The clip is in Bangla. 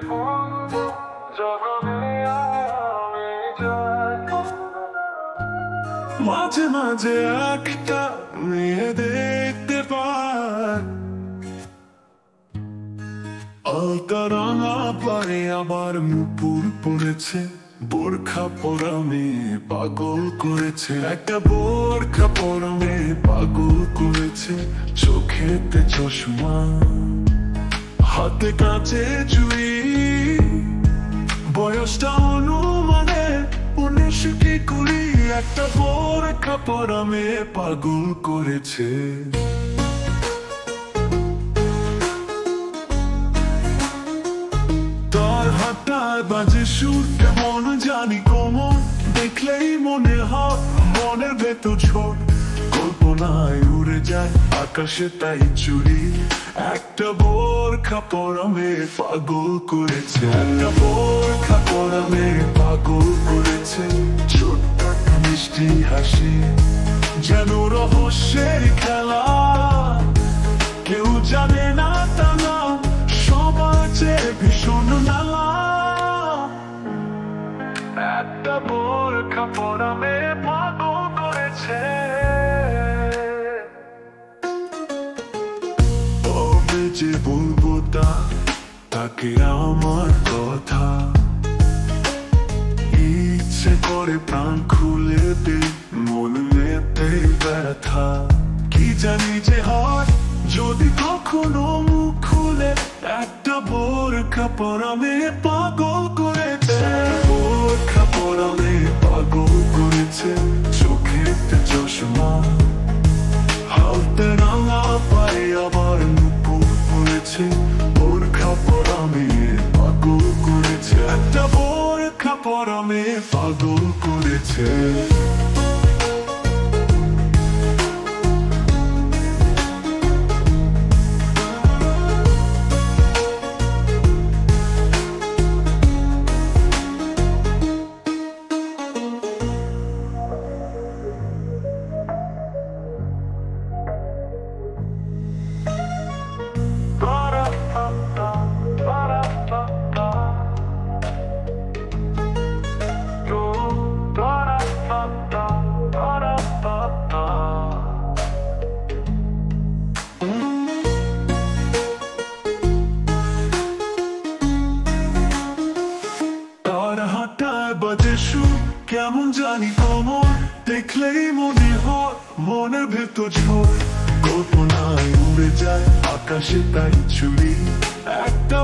বলবো যখনই আমি যাই। মাঝে মাঝে একটা মেয়ে দেখতে পাই, আলতা রাঙা পায়ে আবার মুপুর পড়েছে, বোরখা পরা মেয়ে পাগল করেছে। একটা বোরখা পরা মেয়ে পাগল করেছে, চোখেতে চশমা, হাতে কাছে চুড়ি, বয়সটা অনুমানে 19 কি 20। একটা বোরখা পরা মেয়ে পাগল করেছে। তার হাঁটায় বাজে সুর কেমন জানি কোমল, দেখলেই মনে হয় মনের ভেতর ছোট, কল্পনায় উড়ে যায় আকাশে তাই চুরি। একটা বোরখা পরা মেয়ে পাগল করেছে, একটা বোরখা পরা মেয়ে পাগল করেছে। ছোট্ট মিষ্টি হাসি যেন রহস্যের খেলা, কেউ জানে না তা না, সবার চেয়ে ভীষণ নালা। একটা বোরখা পরা মেয়ে পাগল করেছে। তবে যে বলবো তাকে আমার কথা, ইচ্ছে করে প্রাণ খুলে দে, মনেতে ব্যথা। কি জানি যে হয় যদি কখনো মুখ খুলে, একটা বোরখা পরা মেয়ে পাগল করেছে। বোরখা পরা মেয়ে পাগল করেছে, চোখেতে চশমা, হাতে রাঙা পায়ে আবার মুকুট পড়েছে। বোরখা পরা মেয়ে পাগল করেছে, একটা বোরখা পরা মেয়ে পাগল করেছে। বাজে সুর কেমন জানি কোমল, দেখলেই মনে হয় মনের ভেতর ঝড়, কল্পনায় উড়ে যায় আকাশে তাই চুরি। একটা